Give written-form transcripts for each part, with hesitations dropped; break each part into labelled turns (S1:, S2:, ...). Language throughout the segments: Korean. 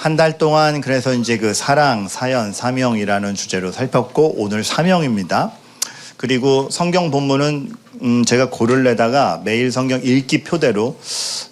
S1: 한 달 동안 그래서 이제 그 사랑, 사연, 사명이라는 주제로 살폈고 오늘 사명입니다. 그리고 성경 본문은 제가 고를 내다가 매일 성경 읽기 표대로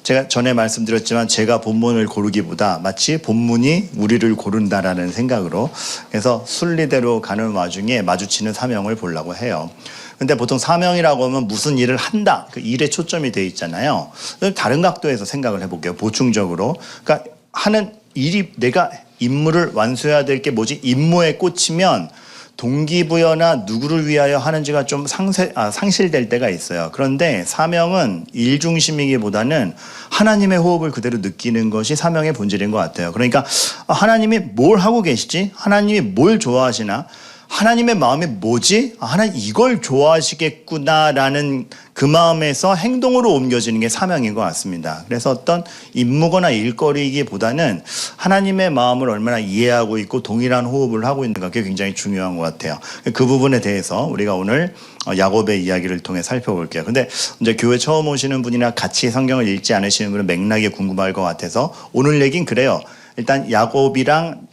S1: 제가 전에 말씀드렸지만 제가 본문을 고르기보다 마치 본문이 우리를 고른다라는 생각으로 그래서 순리대로 가는 와중에 마주치는 사명을 보려고 해요. 근데 보통 사명이라고 하면 무슨 일을 한다, 그 일에 초점이 돼 있잖아요. 다른 각도에서 생각을 해볼게요. 보충적으로. 그러니까 하는 일이 내가 임무를 완수해야 될 게 뭐지? 임무에 꽂히면 동기부여나 누구를 위하여 하는지가 좀 상실될 때가 있어요. 그런데 사명은 일 중심이기보다는 하나님의 호흡을 그대로 느끼는 것이 사명의 본질인 것 같아요. 그러니까 하나님이 뭘 하고 계시지? 하나님이 뭘 좋아하시나? 하나님의 마음이 뭐지? 하나님 이걸 좋아하시겠구나라는 그 마음에서 행동으로 옮겨지는 게 사명인 것 같습니다. 그래서 어떤 임무거나 일거리이기보다는 하나님의 마음을 얼마나 이해하고 있고 동일한 호흡을 하고 있는가 그게 굉장히 중요한 것 같아요. 그 부분에 대해서 우리가 오늘 야곱의 이야기를 통해 살펴볼게요. 근데 이제 교회 처음 오시는 분이나 같이 성경을 읽지 않으시는 분은 맥락이 궁금할 것 같아서 오늘 얘기는 그래요. 일단 야곱이랑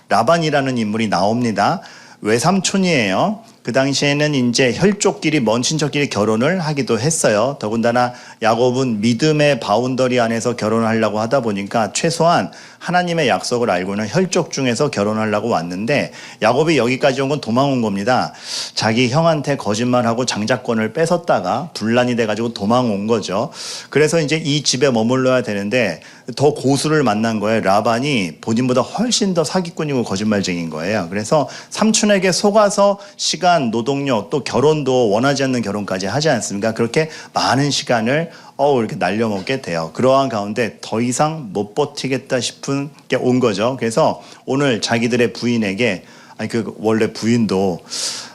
S1: 라반이라는 인물이 나옵니다. 외삼촌이에요. 그 당시에는 이제 혈족끼리 먼 친척끼리 결혼을 하기도 했어요. 더군다나 야곱은 믿음의 바운더리 안에서 결혼을 하려고 하다 보니까 최소한 하나님의 약속을 알고는 혈족 중에서 결혼하려고 왔는데 야곱이 여기까지 온 건 도망온 겁니다. 자기 형한테 거짓말하고 장자권을 뺏었다가 분란이 돼가지고 도망온 거죠. 그래서 이제 이 집에 머물러야 되는데 더 고수를 만난 거예요. 라반이 본인보다 훨씬 더 사기꾼이고 거짓말쟁인 거예요. 그래서 삼촌에게 속아서 시간, 노동력, 또 결혼도 원하지 않는 결혼까지 하지 않습니까? 그렇게 많은 시간을 이렇게 날려먹게 돼요. 그러한 가운데 더 이상 못 버티겠다 싶은 게 온 거죠. 그래서 오늘 자기들의 부인에게 원래 부인도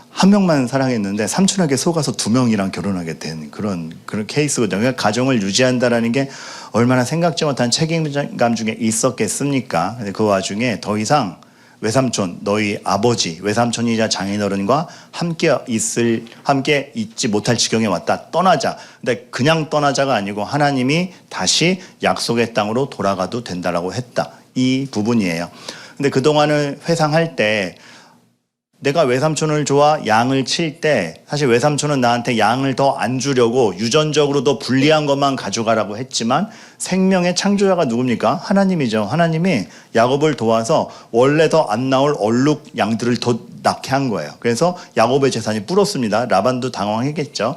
S1: 한 명만 사랑했는데 삼촌에게 속아서 두 명이랑 결혼하게 된 그런 케이스거든요. 그러니까 가정을 유지한다라는 게 얼마나 생각지 못한 책임감 중에 있었겠습니까? 근데 그 와중에 더 이상 외삼촌, 너희 아버지, 외삼촌이자 장인어른과 함께 있지 못할 지경에 왔다. 떠나자. 근데 그냥 떠나자가 아니고 하나님이 다시 약속의 땅으로 돌아가도 된다라고 했다. 이 부분이에요. 근데 그동안을 회상할 때 내가 외삼촌을 좋아 양을 칠 때 사실 외삼촌은 나한테 양을 더 안 주려고 유전적으로 더 불리한 것만 가져가라고 했지만 생명의 창조자가 누굽니까? 하나님이죠. 하나님이 야곱을 도와서 원래 더 안 나올 얼룩 양들을 더 낳게 한 거예요. 그래서 야곱의 재산이 불었습니다. 라반도 당황했겠죠.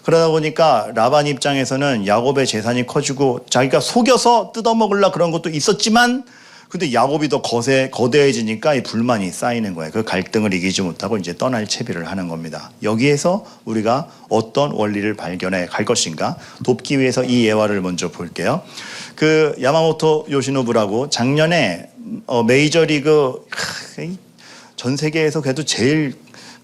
S1: 그러다 보니까 라반 입장에서는 야곱의 재산이 커지고 자기가 속여서 뜯어먹으려 그런 것도 있었지만 근데 야곱이 더 거대해지니까 이 불만이 쌓이는 거예요. 그 갈등을 이기지 못하고 이제 떠날 채비를 하는 겁니다. 여기에서 우리가 어떤 원리를 발견해 갈 것인가 돕기 위해서 이 예화를 먼저 볼게요. 그 야마모토 요시노부라고 작년에 메이저리그 전 세계에서 그래도 제일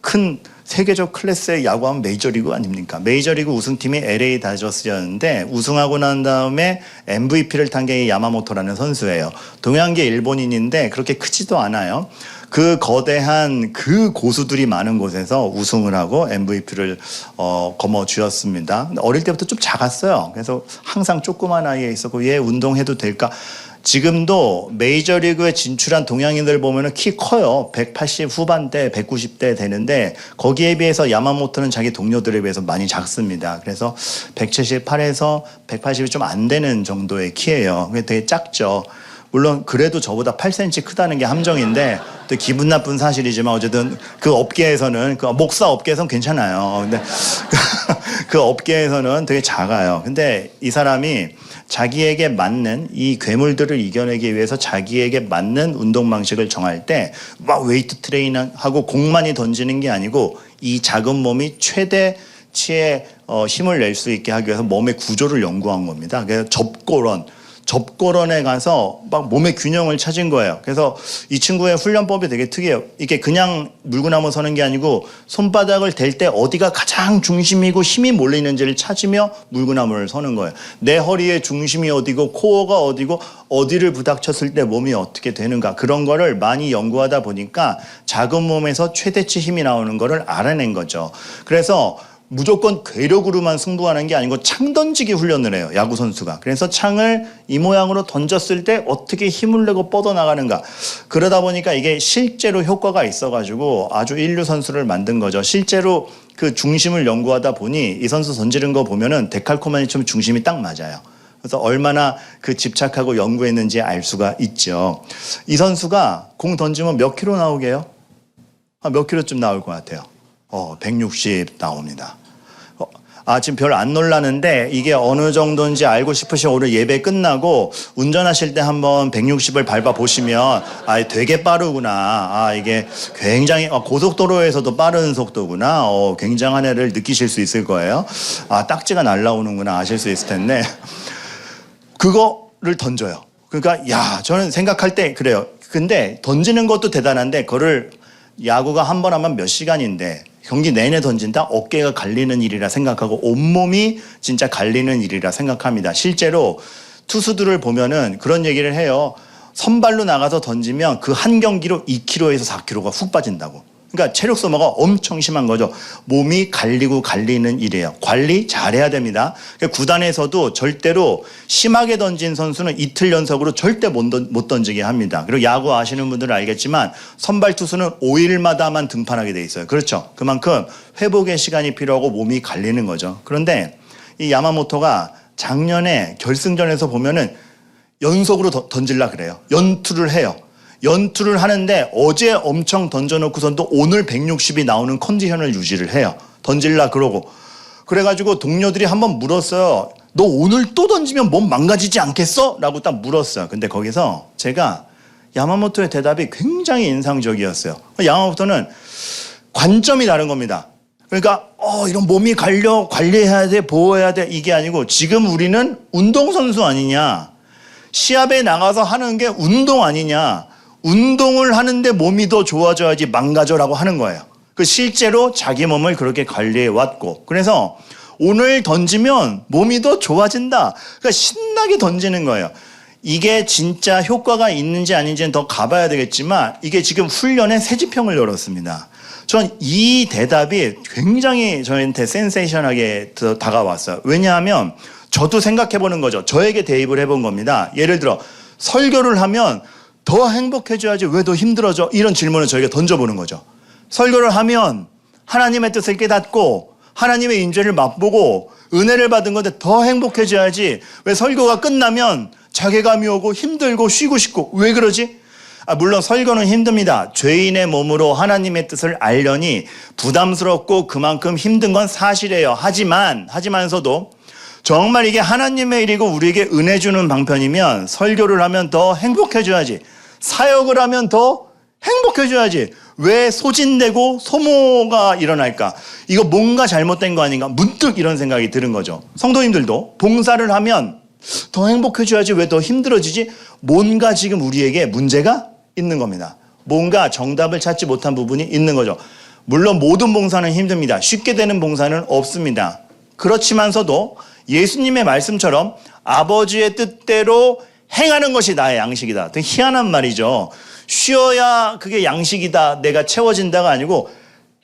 S1: 큰 세계적 클래스의 야구하면 메이저리그 아닙니까? 메이저리그 우승팀이 LA 다저스였는데 우승하고 난 다음에 MVP를 탄 게 야마모토라는 선수예요. 동양계 일본인인데 그렇게 크지도 않아요. 그 거대한 그 고수들이 많은 곳에서 우승을 하고 MVP를 거머쥐었습니다. 어릴 때부터 좀 작았어요. 그래서 항상 조그만 아이에 있었고 얘 운동해도 될까? 지금도 메이저리그에 진출한 동양인들 보면은 키 커요. 180 후반대, 190대 되는데 거기에 비해서 야마모토는 자기 동료들에 비해서 많이 작습니다. 그래서 178에서 180이 좀 안 되는 정도의 키예요. 되게 작죠. 물론 그래도 저보다 8cm 크다는 게 함정인데 또 기분 나쁜 사실이지만 어쨌든 그 업계에서는 그 목사 업계에서는 괜찮아요. 근데 그 업계에서는 되게 작아요. 근데 이 사람이 자기에게 맞는 이 괴물들을 이겨내기 위해서 자기에게 맞는 운동 방식을 정할 때 막 웨이트 트레이닝하고 공 많이 던지는 게 아니고 이 작은 몸이 최대치의 힘을 낼 수 있게 하기 위해서 몸의 구조를 연구한 겁니다. 그래서 접고런에 가서 막 몸의 균형을 찾은 거예요. 그래서 이 친구의 훈련법이 되게 특이해요. 이게 그냥 물구나무 서는 게 아니고 손바닥을 댈 때 어디가 가장 중심이고 힘이 몰리는지를 찾으며 물구나무를 서는 거예요. 내 허리의 중심이 어디고 코어가 어디고 어디를 부닥쳤을 때 몸이 어떻게 되는가 그런 거를 많이 연구하다 보니까 작은 몸에서 최대치 힘이 나오는 거를 알아낸 거죠. 그래서 무조건 괴력으로만 승부하는 게 아니고 창 던지기 훈련을 해요. 야구 선수가. 그래서 창을 이 모양으로 던졌을 때 어떻게 힘을 내고 뻗어나가는가. 그러다 보니까 이게 실제로 효과가 있어가지고 아주 인류 선수를 만든 거죠. 실제로 그 중심을 연구하다 보니 이 선수 던지는 거 보면은 데칼코마니처럼 중심이 딱 맞아요. 그래서 얼마나 그 집착하고 연구했는지 알 수가 있죠. 이 선수가 공 던지면 몇 킬로 나오게요? 몇 킬로쯤 나올 것 같아요? 160 나옵니다. 지금 별 안 놀라는데 이게 어느 정도인지 알고 싶으시면 오늘 예배 끝나고 운전하실 때 한번 160을 밟아 보시면 되게 빠르구나. 이게 굉장히 고속도로에서도 빠른 속도구나. 굉장한 애를 느끼실 수 있을 거예요. 딱지가 날라오는구나 아실 수 있을 텐데 그거를 던져요. 그러니까 저는 생각할 때 그래요. 근데 던지는 것도 대단한데 그거를 야구가 한 번 하면 몇 시간인데 경기 내내 던진다? 어깨가 갈리는 일이라 생각하고 온몸이 진짜 갈리는 일이라 생각합니다. 실제로 투수들을 보면은 그런 얘기를 해요. 선발로 나가서 던지면 그 한 경기로 2kg에서 4kg가 훅 빠진다고. 그러니까 체력 소모가 엄청 심한 거죠. 몸이 갈리고 갈리는 일이에요. 관리 잘해야 됩니다. 그러니까 구단에서도 절대로 심하게 던진 선수는 이틀 연속으로 절대 못 던지게 합니다. 그리고 야구 아시는 분들은 알겠지만 선발 투수는 5일마다만 등판하게 돼 있어요. 그렇죠. 그만큼 회복의 시간이 필요하고 몸이 갈리는 거죠. 그런데 이 야마모토가 작년에 결승전에서 보면은 연속으로 던질라 그래요. 연투를 해요. 연투를 하는데 어제 엄청 던져놓고선도 오늘 160이 나오는 컨디션을 유지를 해요. 던질라 그러고. 그래가지고 동료들이 한번 물었어요. 너 오늘 또 던지면 몸 망가지지 않겠어? 라고 딱 물었어요. 근데 거기서 제가 야마모토의 대답이 굉장히 인상적이었어요. 야마모토는 관점이 다른 겁니다. 그러니까 이런 몸이 관리해야 돼, 보호해야 돼 이게 아니고 지금 우리는 운동선수 아니냐. 시합에 나가서 하는 게 운동 아니냐. 운동을 하는데 몸이 더 좋아져야지 망가져라고 하는 거예요. 실제로 자기 몸을 그렇게 관리해 왔고 그래서 오늘 던지면 몸이 더 좋아진다. 그러니까 신나게 던지는 거예요. 이게 진짜 효과가 있는지 아닌지는 더 가봐야 되겠지만 이게 지금 훈련에 새 지평을 열었습니다. 전 이 대답이 굉장히 저한테 센세이션하게 다가왔어요. 왜냐하면 저도 생각해보는 거죠. 저에게 대입을 해본 겁니다. 예를 들어 설교를 하면 더 행복해져야지 왜 더 힘들어져? 이런 질문을 저희가 던져보는 거죠. 설교를 하면 하나님의 뜻을 깨닫고 하나님의 인재를 맛보고 은혜를 받은 건데 더 행복해져야지 왜 설교가 끝나면 자괴감이 오고 힘들고 쉬고 싶고 왜 그러지? 물론 설교는 힘듭니다. 죄인의 몸으로 하나님의 뜻을 알려니 부담스럽고 그만큼 힘든 건 사실이에요. 하지만서도 정말 이게 하나님의 일이고 우리에게 은혜 주는 방편이면 설교를 하면 더 행복해져야지. 사역을 하면 더 행복해져야지. 왜 소진되고 소모가 일어날까? 이거 뭔가 잘못된 거 아닌가? 문득 이런 생각이 드는 거죠. 성도님들도 봉사를 하면 더 행복해져야지 왜 더 힘들어지지? 뭔가 지금 우리에게 문제가 있는 겁니다. 뭔가 정답을 찾지 못한 부분이 있는 거죠. 물론 모든 봉사는 힘듭니다. 쉽게 되는 봉사는 없습니다. 그렇지만서도 예수님의 말씀처럼 아버지의 뜻대로 행하는 것이 나의 양식이다. 되게 희한한 말이죠. 쉬어야 그게 양식이다. 내가 채워진다가 아니고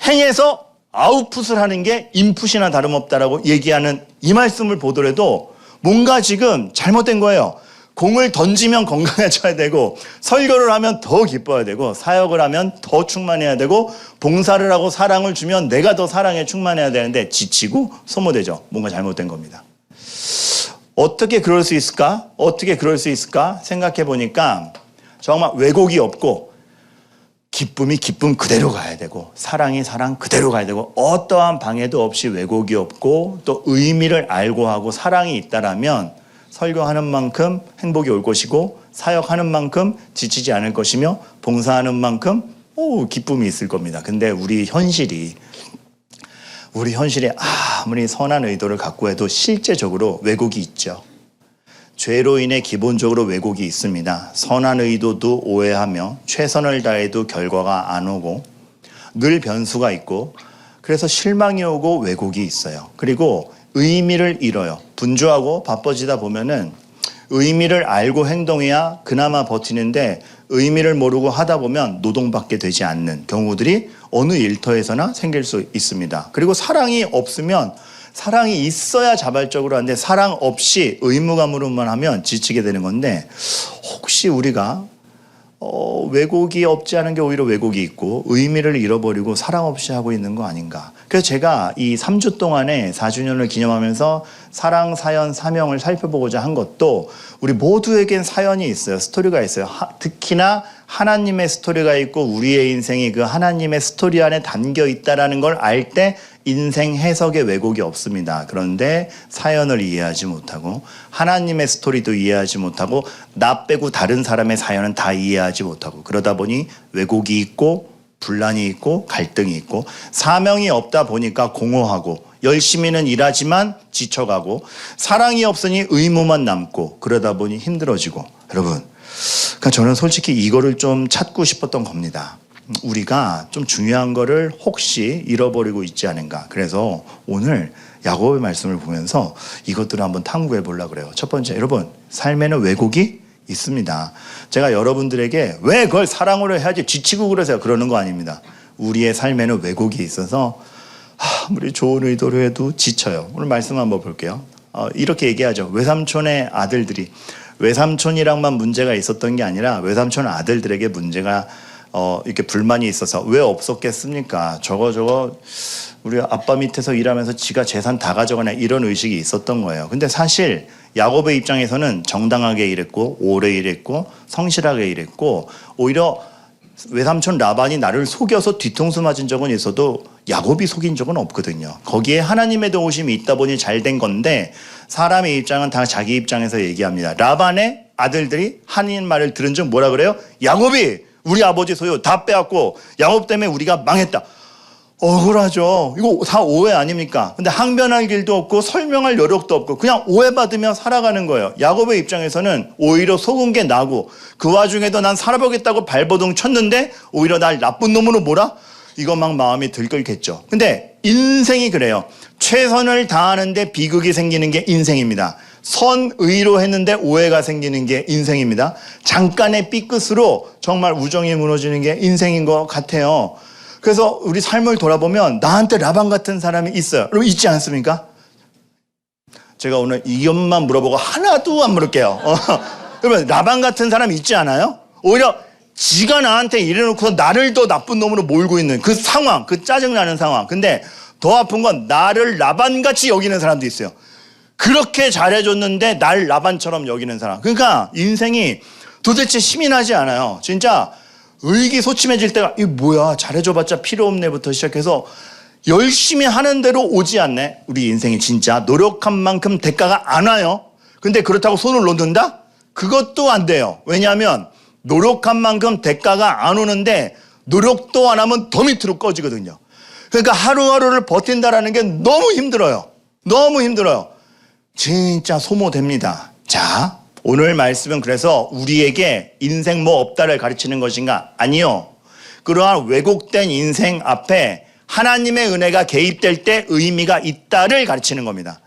S1: 행해서 아웃풋을 하는 게 인풋이나 다름없다라고 얘기하는 이 말씀을 보더라도 뭔가 지금 잘못된 거예요. 공을 던지면 건강해져야 되고 설교를 하면 더 기뻐야 되고 사역을 하면 더 충만해야 되고 봉사를 하고 사랑을 주면 내가 더 사랑에 충만해야 되는데 지치고 소모되죠. 뭔가 잘못된 겁니다. 어떻게 그럴 수 있을까? 어떻게 그럴 수 있을까? 생각해 보니까 정말 왜곡이 없고 기쁨이 기쁨 그대로 가야 되고 사랑이 사랑 그대로 가야 되고 어떠한 방해도 없이 왜곡이 없고 또 의미를 알고 하고 사랑이 있다라면 설교하는 만큼 행복이 올 것이고 사역하는 만큼 지치지 않을 것이며 봉사하는 만큼 기쁨이 있을 겁니다. 근데 우리 현실이 아무리 선한 의도를 갖고 해도 실제적으로 왜곡이 있죠. 죄로 인해 기본적으로 왜곡이 있습니다. 선한 의도도 오해하며 최선을 다해도 결과가 안 오고 늘 변수가 있고 그래서 실망이 오고 왜곡이 있어요. 그리고 의미를 잃어요. 분주하고 바빠지다 보면은 의미를 알고 행동해야 그나마 버티는데 의미를 모르고 하다 보면 노동받게 되지 않는 경우들이 어느 일터에서나 생길 수 있습니다. 그리고 사랑이 없으면 사랑이 있어야 자발적으로 하는데 사랑 없이 의무감으로만 하면 지치게 되는 건데 혹시 우리가 왜곡이 없지 않은 게 오히려 왜곡이 있고 의미를 잃어버리고 사랑 없이 하고 있는 거 아닌가. 그래서 제가 이 3주 동안에 4주년을 기념하면서 사랑, 사연, 사명을 살펴보고자 한 것도 우리 모두에겐 사연이 있어요. 스토리가 있어요. 특히나 하나님의 스토리가 있고 우리의 인생이 그 하나님의 스토리 안에 담겨 있다는 걸 알 때 인생 해석에 왜곡이 없습니다. 그런데 사연을 이해하지 못하고 하나님의 스토리도 이해하지 못하고 나 빼고 다른 사람의 사연은 다 이해하지 못하고 그러다 보니 왜곡이 있고 분란이 있고 갈등이 있고 사명이 없다 보니까 공허하고 열심히는 일하지만 지쳐가고 사랑이 없으니 의무만 남고 그러다 보니 힘들어지고 여러분 그러니까 저는 솔직히 이거를 좀 찾고 싶었던 겁니다. 우리가 좀 중요한 거를 혹시 잃어버리고 있지 않은가. 그래서 오늘 야고보의 말씀을 보면서 이것들을 한번 탐구해 보려고 그래요. 첫 번째, 여러분 삶에는 왜곡이 있습니다. 제가 여러분들에게 왜 그걸 사랑으로 해야지 지치고 그러세요 그러는 거 아닙니다. 우리의 삶에는 왜곡이 있어서 아무리 좋은 의도로 해도 지쳐요. 오늘 말씀 한번 볼게요. 이렇게 얘기하죠. 외삼촌의 아들들이 외삼촌이랑만 문제가 있었던 게 아니라 외삼촌 아들들에게 문제가 이렇게 불만이 있어서 왜 없었겠습니까? 저거 우리 아빠 밑에서 일하면서 지가 재산 다 가져가네 이런 의식이 있었던 거예요. 근데 사실 야곱의 입장에서는 정당하게 일했고 오래 일했고 성실하게 일했고 오히려 외삼촌 라반이 나를 속여서 뒤통수 맞은 적은 있어도 야곱이 속인 적은 없거든요. 거기에 하나님의 도우심이 있다 보니 잘 된 건데 사람의 입장은 다 자기 입장에서 얘기합니다. 라반의 아들들이 하나님 말을 들은 즉 뭐라 그래요? 야곱이 우리 아버지 소유 다 빼앗고 야곱 때문에 우리가 망했다. 억울하죠. 이거 다 오해 아닙니까? 근데 항변할 길도 없고 설명할 여력도 없고 그냥 오해받으며 살아가는 거예요. 야곱의 입장에서는 오히려 속은 게 나고 그 와중에도 난 살아보겠다고 발버둥 쳤는데 오히려 날 나쁜 놈으로 몰아? 이거 막 마음이 들끓겠죠. 근데 인생이 그래요. 최선을 다하는데 비극이 생기는 게 인생입니다. 선의로 했는데 오해가 생기는 게 인생입니다. 잠깐의 삐끗으로 정말 우정이 무너지는 게 인생인 것 같아요. 그래서 우리 삶을 돌아보면 나한테 라반 같은 사람이 있어요. 여러분 있지 않습니까? 제가 오늘 이것만 물어보고 하나도 안 물을게요. 여러분 라반 같은 사람 있지 않아요? 오히려 지가 나한테 이래놓고 나를 더 나쁜 놈으로 몰고 있는 그 상황, 그 짜증나는 상황. 근데 더 아픈 건 나를 라반같이 여기는 사람도 있어요. 그렇게 잘해줬는데 날 라반처럼 여기는 사람. 그러니까 인생이 도대체 힘이 나지 않아요. 진짜 의기소침해질 때가 이 뭐야 잘해줘봤자 필요 없네부터 시작해서 열심히 하는 대로 오지 않네. 우리 인생이 진짜 노력한 만큼 대가가 안 와요. 근데 그렇다고 손을 놓는다? 그것도 안 돼요. 왜냐하면 노력한 만큼 대가가 안 오는데 노력도 안 하면 더 밑으로 꺼지거든요. 그러니까 하루하루를 버틴다라는 게 너무 힘들어요. 너무 힘들어요. 진짜 소모됩니다. 자, 오늘 말씀은 그래서 우리에게 인생 뭐 없다를 가르치는 것인가? 아니요. 그러한 왜곡된 인생 앞에 하나님의 은혜가 개입될 때 의미가 있다를 가르치는 겁니다.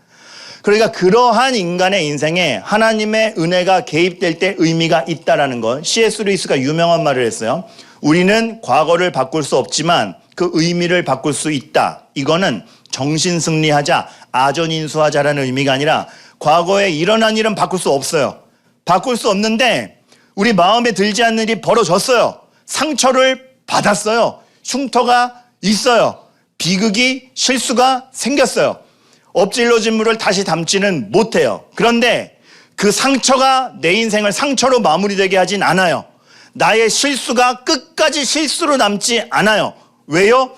S1: 그러니까 그러한 인간의 인생에 하나님의 은혜가 개입될 때 의미가 있다라는 것. C.S. 루이스가 유명한 말을 했어요. 우리는 과거를 바꿀 수 없지만 그 의미를 바꿀 수 있다. 이거는 정신승리하자, 아전인수하자라는 의미가 아니라 과거에 일어난 일은 바꿀 수 없어요. 바꿀 수 없는데 우리 마음에 들지 않는 일이 벌어졌어요. 상처를 받았어요. 흉터가 있어요. 비극이 실수가 생겼어요. 엎질러진 물을 다시 담지는 못해요. 그런데 그 상처가 내 인생을 상처로 마무리되게 하진 않아요. 나의 실수가 끝까지 실수로 남지 않아요. 왜요?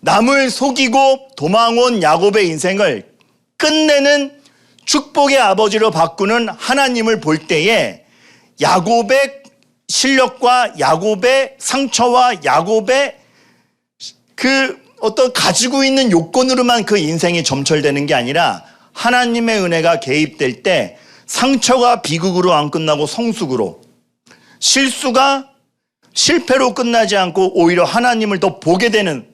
S1: 남을 속이고 도망온 야곱의 인생을 끝내는 축복의 아버지로 바꾸는 하나님을 볼 때에 야곱의 실력과 야곱의 상처와 야곱의 그 어떤 가지고 있는 요건으로만 그 인생이 점철되는 게 아니라 하나님의 은혜가 개입될 때 상처가 비극으로 안 끝나고 성숙으로, 실수가 실패로 끝나지 않고 오히려 하나님을 더 보게 되는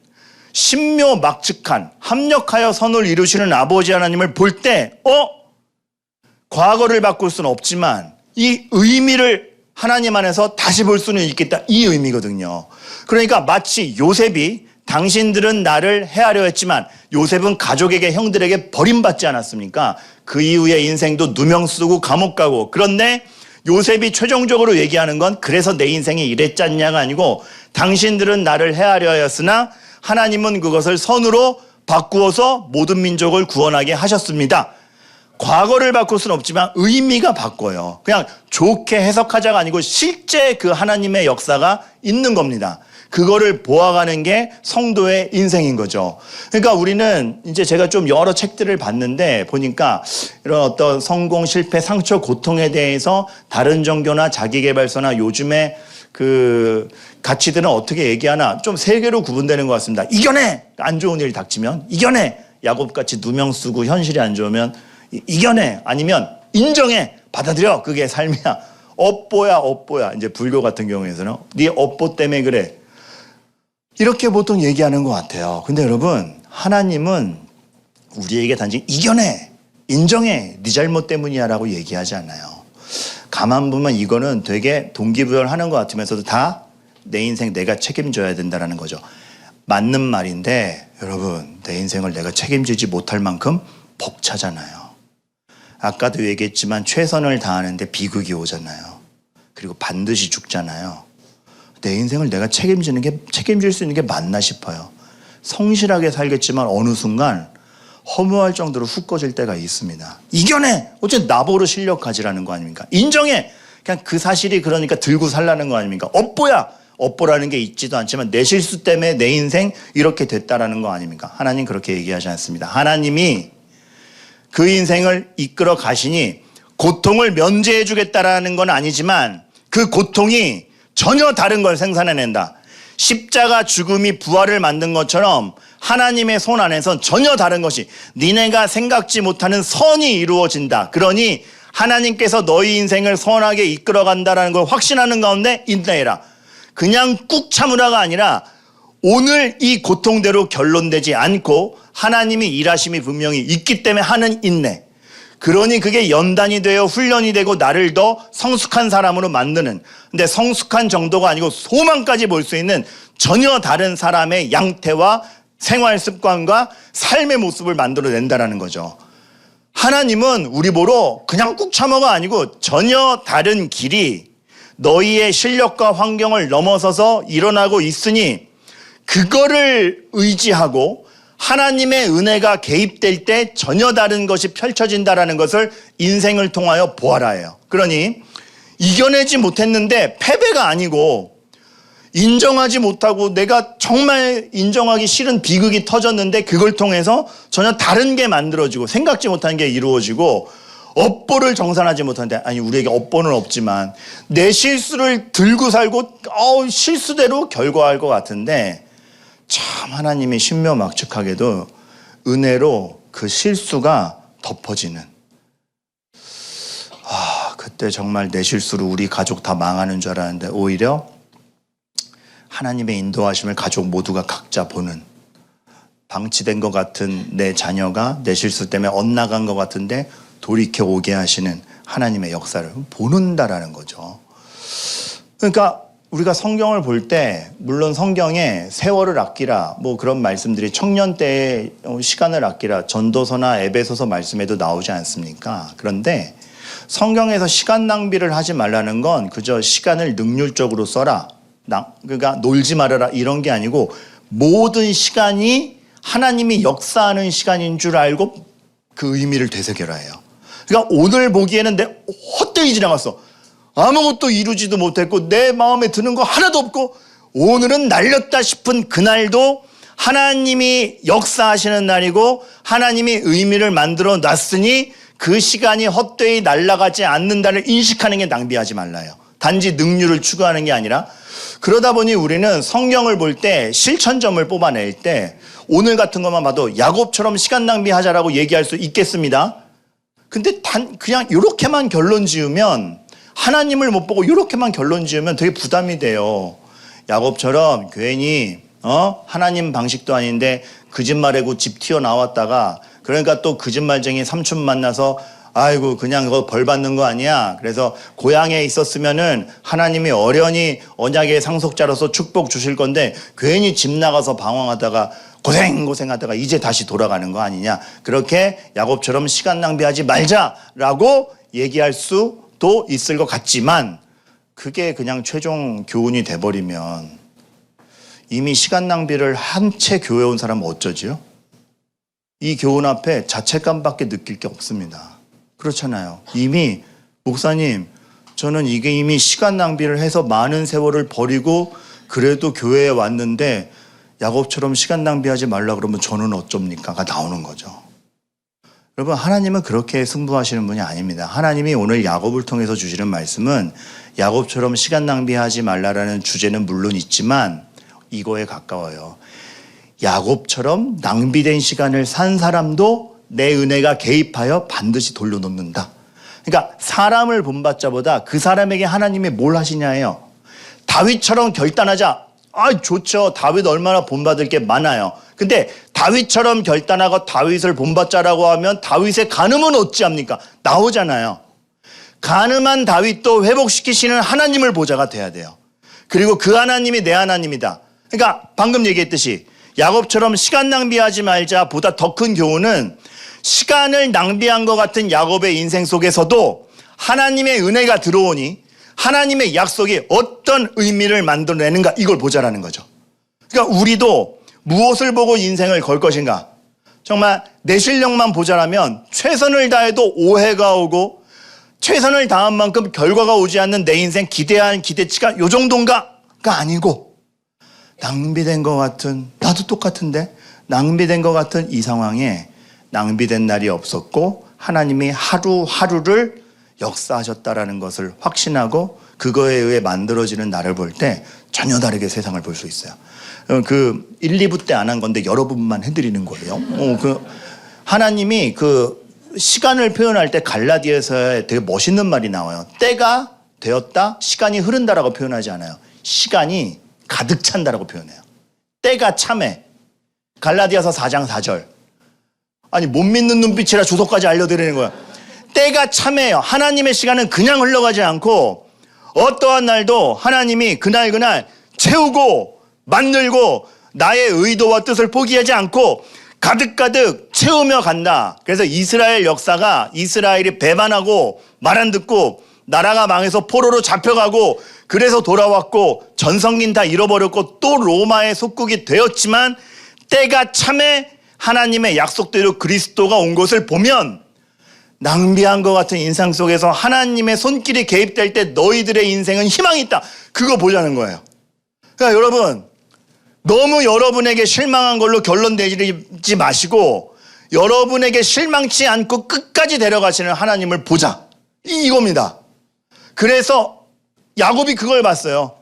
S1: 신묘막측한 합력하여 선을 이루시는 아버지 하나님을 볼 때 과거를 바꿀 수는 없지만 이 의미를 하나님 안에서 다시 볼 수는 있겠다, 이 의미거든요. 그러니까 마치 요셉이 당신들은 나를 해하려 했지만 요셉은 가족에게, 형들에게 버림받지 않았습니까? 그 이후에 인생도 누명 쓰고 감옥 가고. 그런데 요셉이 최종적으로 얘기하는 건 그래서 내 인생이 이랬잖냐가 아니고 당신들은 나를 해하려 하였으나 하나님은 그것을 선으로 바꾸어서 모든 민족을 구원하게 하셨습니다. 과거를 바꿀 수는 없지만 의미가 바꿔요. 그냥 좋게 해석하자가 아니고 실제 그 하나님의 역사가 있는 겁니다. 그거를 보아가는 게 성도의 인생인 거죠. 그러니까 우리는 이제 제가 좀 여러 책들을 봤는데 보니까 이런 어떤 성공, 실패, 상처, 고통에 대해서 다른 종교나 자기계발서나 요즘에 그 가치들은 어떻게 얘기하나 좀 세 개로 구분되는 것 같습니다. 이겨내! 안 좋은 일 닥치면 이겨내! 야곱같이 누명 쓰고 현실이 안 좋으면 이겨내! 아니면 인정해! 받아들여! 그게 삶이야. 업보야, 업보야. 이제 불교 같은 경우에서는 네 업보 때문에 그래. 이렇게 보통 얘기하는 것 같아요. 근데 여러분, 하나님은 우리에게 단지 이겨내, 인정해, 네 잘못 때문이야 라고 얘기하지 않아요. 가만 보면 이거는 되게 동기부여하는 것 같으면서도 다 내 인생 내가 책임져야 된다는 거죠. 맞는 말인데 여러분, 내 인생을 내가 책임지지 못할 만큼 벅차잖아요. 아까도 얘기했지만 최선을 다하는데 비극이 오잖아요. 그리고 반드시 죽잖아요. 내 인생을 내가 책임질 수 있는 게 맞나 싶어요. 성실하게 살겠지만 어느 순간 허무할 정도로 훅 꺼질 때가 있습니다. 이겨내! 어쨌든 나보러 실력 가지라는 거 아닙니까? 인정해! 그냥 그 사실이 그러니까 들고 살라는 거 아닙니까? 업보야! 업보라는 게 있지도 않지만 내 실수 때문에 내 인생 이렇게 됐다라는 거 아닙니까? 하나님 그렇게 얘기하지 않습니다. 하나님이 그 인생을 이끌어 가시니 고통을 면제해 주겠다라는 건 아니지만 그 고통이 전혀 다른 걸 생산해낸다. 십자가 죽음이 부활을 만든 것처럼 하나님의 손 안에선 전혀 다른 것이 니네가 생각지 못하는 선이 이루어진다. 그러니 하나님께서 너희 인생을 선하게 이끌어간다는 걸 확신하는 가운데 인내해라. 그냥 꾹 참으라가 아니라 오늘 이 고통대로 결론되지 않고 하나님이 일하심이 분명히 있기 때문에 하는 인내. 그러니 그게 연단이 되어 훈련이 되고 나를 더 성숙한 사람으로 만드는, 근데 성숙한 정도가 아니고 소망까지 볼 수 있는 전혀 다른 사람의 양태와 생활 습관과 삶의 모습을 만들어낸다는 거죠. 하나님은 우리 보러 그냥 꾹 참아가 아니고 전혀 다른 길이 너희의 실력과 환경을 넘어서서 일어나고 있으니 그거를 의지하고 하나님의 은혜가 개입될 때 전혀 다른 것이 펼쳐진다는 것을 인생을 통하여 보아라예요. 그러니 이겨내지 못했는데 패배가 아니고 인정하지 못하고 내가 정말 인정하기 싫은 비극이 터졌는데 그걸 통해서 전혀 다른 게 만들어지고 생각지 못한 게 이루어지고 업보를 정산하지 못하는데, 아니 우리에게 업보는 없지만 내 실수를 들고 살고 실수대로 결과할 것 같은데 참 하나님이 신묘막측하게도 은혜로 그 실수가 덮어지는, 그때 정말 내 실수로 우리 가족 다 망하는 줄 알았는데 오히려 하나님의 인도하심을 가족 모두가 각자 보는, 방치된 것 같은 내 자녀가 내 실수 때문에 엇나간 것 같은데 돌이켜 오게 하시는 하나님의 역사를 보는다라는 거죠. 그러니까 우리가 성경을 볼 때 물론 성경에 세월을 아끼라 뭐 그런 말씀들이 청년 때의 시간을 아끼라 전도서나 에베소서 말씀에도 나오지 않습니까? 그런데 성경에서 시간 낭비를 하지 말라는 건 그저 시간을 능률적으로 써라, 그러니까 놀지 말아라 이런 게 아니고 모든 시간이 하나님이 역사하는 시간인 줄 알고 그 의미를 되새겨라 해요. 그러니까 오늘 보기에는 내 헛되이 지나갔어. 아무것도 이루지도 못했고 내 마음에 드는 거 하나도 없고 오늘은 날렸다 싶은 그날도 하나님이 역사하시는 날이고 하나님이 의미를 만들어 놨으니 그 시간이 헛되이 날아가지 않는다를 인식하는 게 낭비하지 말라요. 단지 능률을 추구하는 게 아니라. 그러다 보니 우리는 성경을 볼 때 실천점을 뽑아낼 때 오늘 같은 것만 봐도 야곱처럼 시간 낭비하자라고 얘기할 수 있겠습니다. 근데 그냥 이렇게만 결론 지으면, 하나님을 못 보고 이렇게만 결론 지으면 되게 부담이 돼요. 야곱처럼 괜히 하나님 방식도 아닌데 거짓말하고 집 튀어나왔다가, 그러니까 또 거짓말쟁이 삼촌 만나서 아이고 그냥 그거 벌 받는 거 아니야. 그래서 고향에 있었으면은 하나님이 어련히 언약의 상속자로서 축복 주실 건데 괜히 집 나가서 방황하다가 고생하다가 이제 다시 돌아가는 거 아니냐. 그렇게 야곱처럼 시간 낭비하지 말자라고 얘기할 수도 있을 것 같지만 그게 그냥 최종 교훈이 돼버리면 이미 시간 낭비를 한 채 교회 온 사람은 어쩌지요? 이 교훈 앞에 자책감밖에 느낄 게 없습니다. 그렇잖아요. 이미 목사님 저는 이게 이미 시간 낭비를 해서 많은 세월을 버리고 그래도 교회에 왔는데 야곱처럼 시간 낭비하지 말라 그러면 저는 어쩝니까가 나오는 거죠. 여러분 하나님은 그렇게 승부하시는 분이 아닙니다. 하나님이 오늘 야곱을 통해서 주시는 말씀은 야곱처럼 시간 낭비하지 말라라는 주제는 물론 있지만 이거에 가까워요. 야곱처럼 낭비된 시간을 산 사람도 내 은혜가 개입하여 반드시 돌려놓는다. 그러니까 사람을 본받자보다 그 사람에게 하나님이 뭘 하시냐예요. 다윗처럼 결단하자. 좋죠. 다윗 얼마나 본받을 게 많아요. 근데 다윗처럼 결단하고 다윗을 본받자라고 하면 다윗의 간음은 어찌합니까? 나오잖아요. 간음한 다윗도 회복시키시는 하나님을 보자가 돼야 돼요. 그리고 그 하나님이 내 하나님이다. 그러니까 방금 얘기했듯이 야곱처럼 시간 낭비하지 말자 보다 더 큰 교훈은 시간을 낭비한 것 같은 야곱의 인생 속에서도 하나님의 은혜가 들어오니 하나님의 약속이 어떤 의미를 만들어내는가 이걸 보자라는 거죠. 그러니까 우리도 무엇을 보고 인생을 걸 것인가. 정말 내 실력만 보자라면 최선을 다해도 오해가 오고 최선을 다한 만큼 결과가 오지 않는 내 인생 기대한 기대치가 요 정도인가가 아니고 낭비된 것 같은 나도 똑같은데 낭비된 것 같은 이 상황에 낭비된 날이 없었고 하나님이 하루하루를 역사하셨다라는 것을 확신하고 그거에 의해 만들어지는 나를 볼 때 전혀 다르게 세상을 볼 수 있어요. 그 1, 2부 때 안 한 건데 여러분만 해드리는 거예요. 하나님이 그 시간을 표현할 때 갈라디아서에 되게 멋있는 말이 나와요. 때가 되었다, 시간이 흐른다라고 표현하지 않아요. 시간이 가득 찬다라고 표현해요. 때가 참해. 갈라디아서 4장 4절. 아니 못 믿는 눈빛이라 주소까지 알려드리는 거야. 때가 참해요. 하나님의 시간은 그냥 흘러가지 않고 어떠한 날도 하나님이 그날 채우고 만들고 나의 의도와 뜻을 포기하지 않고 가득가득 채우며 간다. 그래서 이스라엘 역사가 이스라엘이 배반하고 말 안 듣고 나라가 망해서 포로로 잡혀가고 그래서 돌아왔고 전성긴 다 잃어버렸고 또 로마의 속국이 되었지만 때가 참에 하나님의 약속대로 그리스도가 온 것을 보면 낭비한 것 같은 인상 속에서 하나님의 손길이 개입될 때 너희들의 인생은 희망이 있다. 그거 보자는 거예요. 그러니까 여러분 너무 여러분에게 실망한 걸로 결론 내리지 마시고 여러분에게 실망치 않고 끝까지 데려가시는 하나님을 보자. 이겁니다. 그래서 야곱이 그걸 봤어요.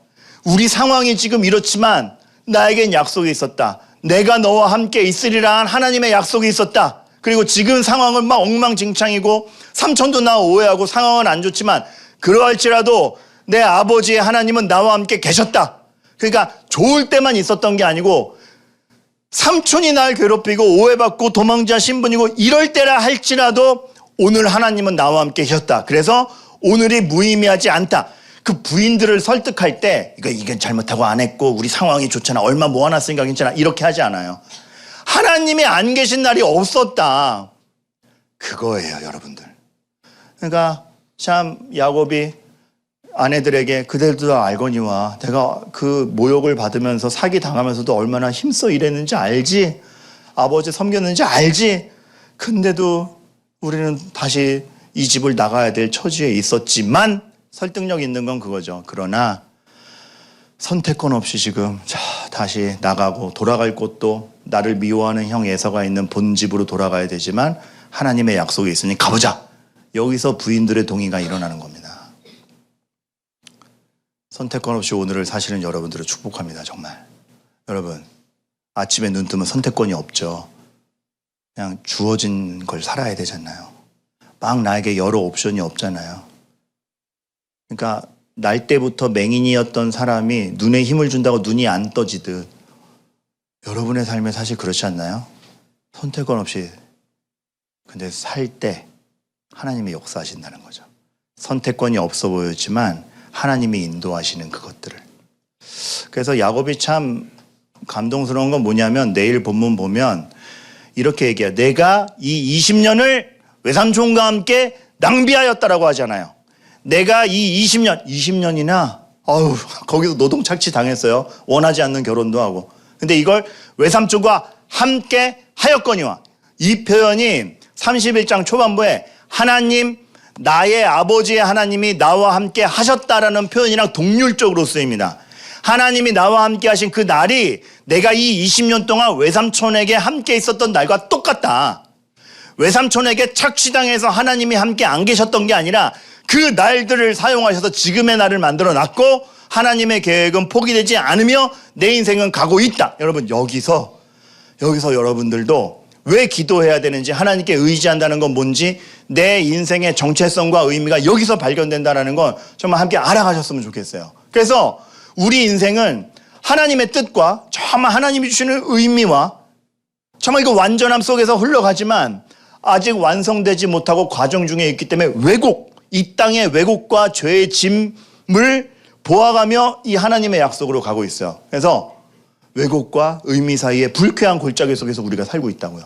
S1: 우리 상황이 지금 이렇지만 나에겐 약속이 있었다. 내가 너와 함께 있으리라 한 하나님의 약속이 있었다. 그리고 지금 상황은 막 엉망진창이고 삼촌도 나 오해하고 상황은 안 좋지만 그러할지라도 내 아버지의 하나님은 나와 함께 계셨다. 그러니까 좋을 때만 있었던 게 아니고 삼촌이 날 괴롭히고 오해받고 도망자 신분이고 이럴 때라 할지라도 오늘 하나님은 나와 함께 계셨다. 그래서 오늘이 무의미하지 않다. 그 부인들을 설득할 때 이건 잘못하고 안 했고 우리 상황이 좋잖아. 얼마 모아놨으니까 괜찮아. 이렇게 하지 않아요. 하나님이 안 계신 날이 없었다. 그거예요, 여러분들. 그러니까 참 야곱이 아내들에게 그들도 알거니와 내가 그 모욕을 받으면서 사기 당하면서도 얼마나 힘써 일했는지 알지? 아버지 섬겼는지 알지? 근데도 우리는 다시 이 집을 나가야 될 처지에 있었지만 설득력 있는 건 그거죠. 그러나 선택권 없이 지금 다시 나가고 돌아갈 곳도 나를 미워하는 형 에서가 있는 본집으로 돌아가야 되지만 하나님의 약속이 있으니 가보자. 여기서 부인들의 동의가 일어나는 겁니다. 선택권 없이 오늘을 사시는 여러분들을 축복합니다. 정말. 여러분 아침에 눈 뜨면 선택권이 없죠. 그냥 주어진 걸 살아야 되잖아요. 막 나에게 여러 옵션이 없잖아요. 그러니까 날 때부터 맹인이었던 사람이 눈에 힘을 준다고 눈이 안 떠지듯 여러분의 삶에 사실 그렇지 않나요? 선택권 없이 근데 살 때 하나님이 역사하신다는 거죠. 선택권이 없어 보였지만 하나님이 인도하시는 그것들을. 그래서 야곱이 참 감동스러운 건 뭐냐면 내일 본문 보면 이렇게 얘기해요. 내가 이 20년을 외삼촌과 함께 낭비하였다라고 하잖아요. 내가 이 20년이나 거기서 노동착취 당했어요. 원하지 않는 결혼도 하고. 근데 이걸 외삼촌과 함께 하였거니와. 이 표현이 31장 초반부에 하나님, 나의 아버지의 하나님이 나와 함께 하셨다라는 표현이랑 동률적으로 쓰입니다. 하나님이 나와 함께 하신 그 날이 내가 이 20년 동안 외삼촌에게 함께 있었던 날과 똑같다. 외삼촌에게 착취당해서 하나님이 함께 안 계셨던 게 아니라 그 날들을 사용하셔서 지금의 날을 만들어 놨고 하나님의 계획은 포기되지 않으며 내 인생은 가고 있다. 여러분 여기서 여러분들도 왜 기도해야 되는지, 하나님께 의지한다는 건 뭔지, 내 인생의 정체성과 의미가 여기서 발견된다는 건 정말 함께 알아가셨으면 좋겠어요. 그래서 우리 인생은 하나님의 뜻과 정말 하나님이 주시는 의미와 정말 이거 완전함 속에서 흘러가지만 아직 완성되지 못하고 과정 중에 있기 때문에 이 땅의 왜곡과 죄의 짐을 보아가며 이 하나님의 약속으로 가고 있어요. 그래서 왜곡과 의미 사이에 불쾌한 골짜기 속에서 우리가 살고 있다고요.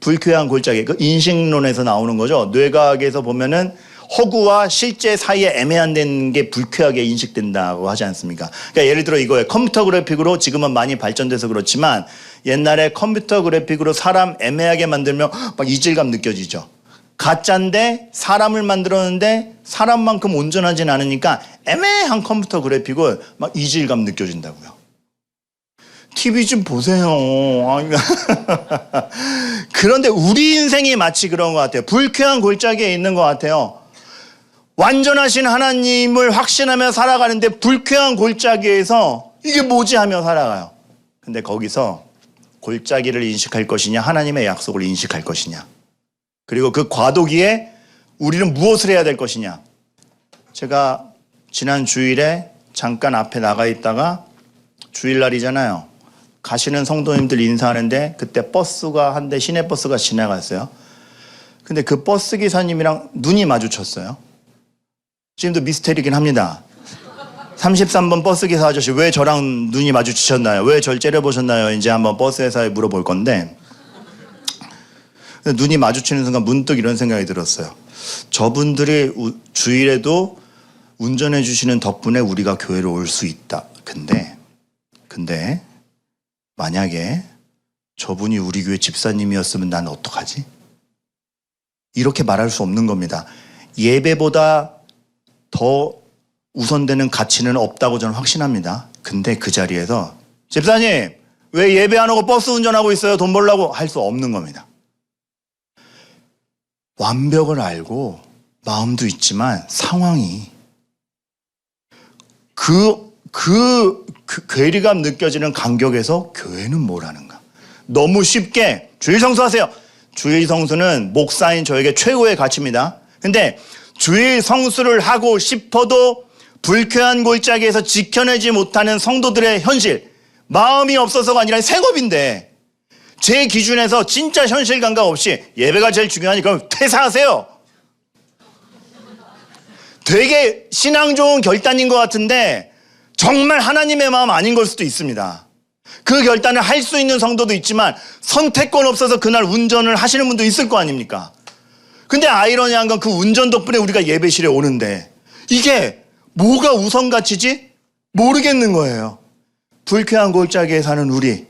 S1: 불쾌한 골짜기, 그 인식론에서 나오는 거죠. 뇌과학에서 보면은 허구와 실제 사이에 애매한 게 불쾌하게 인식된다고 하지 않습니까? 그러니까 예를 들어 이거예요. 컴퓨터 그래픽으로 지금은 많이 발전돼서 그렇지만 옛날에 컴퓨터 그래픽으로 사람 애매하게 만들면 막 이질감 느껴지죠. 가짜인데 사람을 만들었는데 사람만큼 온전하진 않으니까 애매한 컴퓨터 그래픽을 막 이질감 느껴진다고요. TV 좀 보세요. 그런데 우리 인생이 마치 그런 것 같아요. 불쾌한 골짜기에 있는 것 같아요. 완전하신 하나님을 확신하며 살아가는데 불쾌한 골짜기에서 이게 뭐지 하며 살아가요. 근데 거기서 골짜기를 인식할 것이냐, 하나님의 약속을 인식할 것이냐, 그리고 그 과도기에 우리는 무엇을 해야 될 것이냐. 제가 지난 주일에 잠깐 앞에 나가 있다가 주일날이잖아요. 가시는 성도님들 인사하는데 그때 버스가 한 대, 시내버스가 지나갔어요. 근데 그 버스 기사님이랑 눈이 마주쳤어요. 지금도 미스테리긴 합니다. 33번 버스 기사 아저씨 왜 저랑 눈이 마주치셨나요? 왜 절 째려보셨나요? 이제 한번 버스 회사에 물어볼 건데 눈이 마주치는 순간 문득 이런 생각이 들었어요. 저분들이 주일에도 운전해 주시는 덕분에 우리가 교회로 올 수 있다. 근데 만약에 저분이 우리 교회 집사님이었으면 난 어떡하지? 이렇게 말할 수 없는 겁니다. 예배보다 더 우선되는 가치는 없다고 저는 확신합니다. 근데 그 자리에서 집사님 왜 예배 안 하고 버스 운전하고 있어요? 돈 벌려고 할 수 없는 겁니다. 완벽을 알고 마음도 있지만 상황이 그 괴리감 느껴지는 간격에서 교회는 뭘 하는가? 너무 쉽게 주일 성수하세요. 주일 성수는 목사인 저에게 최고의 가치입니다. 근데 주일 성수를 하고 싶어도 불쾌한 골짜기에서 지켜내지 못하는 성도들의 현실, 마음이 없어서가 아니라 생업인데 제 기준에서 진짜 현실 감각 없이 예배가 제일 중요하니까 그럼 퇴사하세요. 되게 신앙 좋은 결단인 것 같은데 정말 하나님의 마음 아닌 걸 수도 있습니다. 그 결단을 할 수 있는 성도도 있지만 선택권 없어서 그날 운전을 하시는 분도 있을 거 아닙니까? 근데 아이러니한 건 그 운전 덕분에 우리가 예배실에 오는데 이게 뭐가 우선 가치지? 모르겠는 거예요. 불쾌한 골짜기에 사는 우리,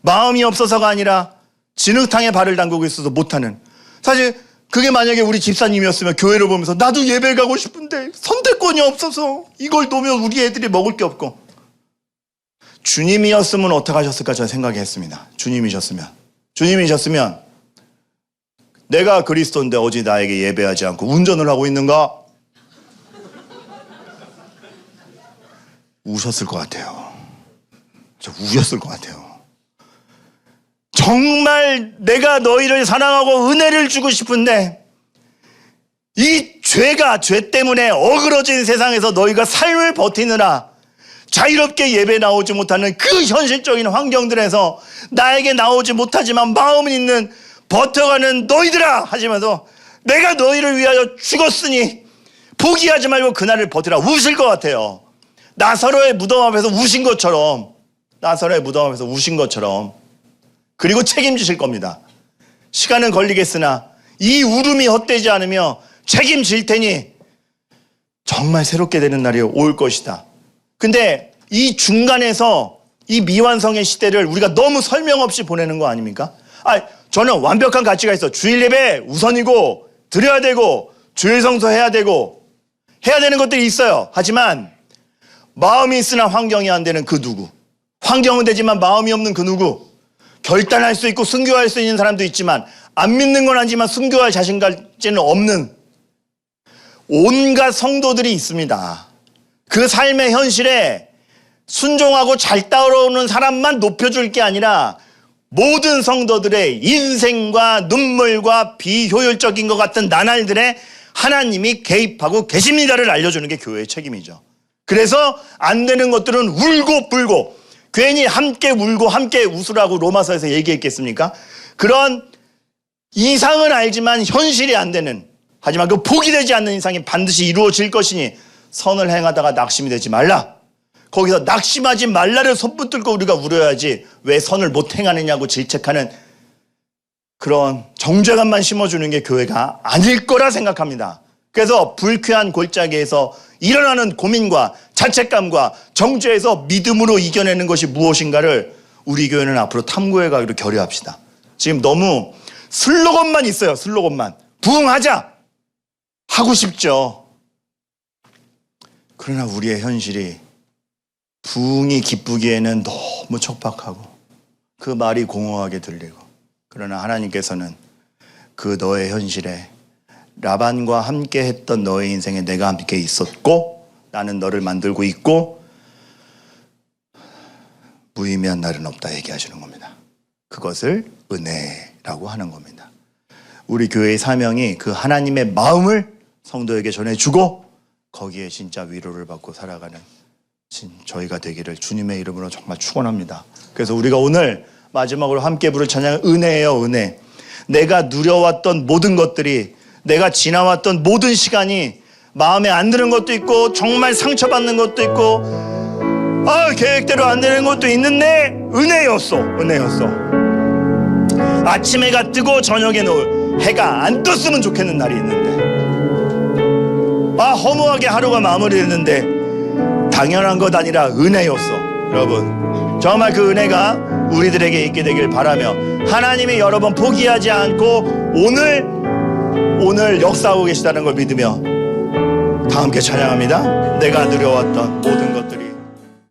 S1: 마음이 없어서가 아니라 진흙탕에 발을 담그고 있어서 못하는. 사실 그게 만약에 우리 집사님이었으면 교회를 보면서 나도 예배 가고 싶은데 선택권이 없어서 이걸 놓으면 우리 애들이 먹을 게 없고. 주님이었으면 어떻게 하셨을까 저는 생각했습니다. 주님이셨으면 내가 그리스도인데 어찌 나에게 예배하지 않고 운전을 하고 있는가? 우셨을 것 같아요. 우셨을 것 같아요. 정말 내가 너희를 사랑하고 은혜를 주고 싶은데 이 죄 때문에 어그러진 세상에서 너희가 삶을 버티느라 자유롭게 예배 나오지 못하는 그 현실적인 환경들에서 나에게 나오지 못하지만 마음은 있는 버텨가는 너희들아 하시면서 내가 너희를 위하여 죽었으니 포기하지 말고 그날을 버티라. 우실 것 같아요. 나사로의 무덤 앞에서 우신 것처럼, 나사로의 무덤 앞에서 우신 것처럼. 그리고 책임지실 겁니다. 시간은 걸리겠으나 이 울음이 헛되지 않으며 책임질 테니 정말 새롭게 되는 날이 올 것이다. 근데 이 중간에서 이 미완성의 시대를 우리가 너무 설명 없이 보내는 거 아닙니까? 저는 완벽한 가치가 있어. 주일 예배 우선이고 드려야 되고 주일 성수 해야 되고 해야 되는 것들이 있어요. 하지만 마음이 있으나 환경이 안 되는 그 누구, 환경은 되지만 마음이 없는 그 누구, 결단할 수 있고 순교할 수 있는 사람도 있지만 안 믿는 건 아니지만 순교할 자신까지는 없는 온갖 성도들이 있습니다. 그 삶의 현실에 순종하고 잘 따라오는 사람만 높여줄 게 아니라 모든 성도들의 인생과 눈물과 비효율적인 것 같은 나날들에 하나님이 개입하고 계십니다를 알려주는 게 교회의 책임이죠. 그래서 안 되는 것들은 울고 불고, 괜히 함께 울고 함께 웃으라고 로마서에서 얘기했겠습니까? 그런 이상은 알지만 현실이 안 되는, 하지만 그 포기되지 않는 이상이 반드시 이루어질 것이니 선을 행하다가 낙심이 되지 말라. 거기서 낙심하지 말라를 손붙들고 우리가 울어야지 왜 선을 못 행하느냐고 질책하는 그런 정죄감만 심어주는 게 교회가 아닐 거라 생각합니다. 그래서 불쾌한 골짜기에서 일어나는 고민과 자책감과 정죄에서 믿음으로 이겨내는 것이 무엇인가를 우리 교회는 앞으로 탐구해 가기로 결의합시다. 지금 너무 슬로건만 있어요. 슬로건만. 부흥하자! 하고 싶죠. 그러나 우리의 현실이 부흥이 기쁘기에는 너무 척박하고 그 말이 공허하게 들리고, 그러나 하나님께서는 그 너의 현실에 라반과 함께 했던 너의 인생에 내가 함께 있었고 나는 너를 만들고 있고 무의미한 날은 없다 얘기하시는 겁니다. 그것을 은혜라고 하는 겁니다. 우리 교회의 사명이 그 하나님의 마음을 성도에게 전해주고 거기에 진짜 위로를 받고 살아가는 저희가 되기를 주님의 이름으로 정말 축원합니다. 그래서 우리가 오늘 마지막으로 함께 부를 찬양은 은혜예요. 은혜. 내가 누려왔던 모든 것들이, 내가 지나왔던 모든 시간이 마음에 안 드는 것도 있고 정말 상처받는 것도 있고 계획대로 안 되는 것도 있는데 은혜였어. 은혜였어. 아침 해가 뜨고 저녁에 해가 안 떴으면 좋겠는 날이 있는데, 허무하게 하루가 마무리됐는데 당연한 것 아니라 은혜였어. 여러분, 정말 그 은혜가 우리들에게 있게 되길 바라며 하나님이 여러 번 포기하지 않고 오늘 역사하고 계시다는 걸 믿으며 다 함께 찬양합니다. 내가 누려왔던 모든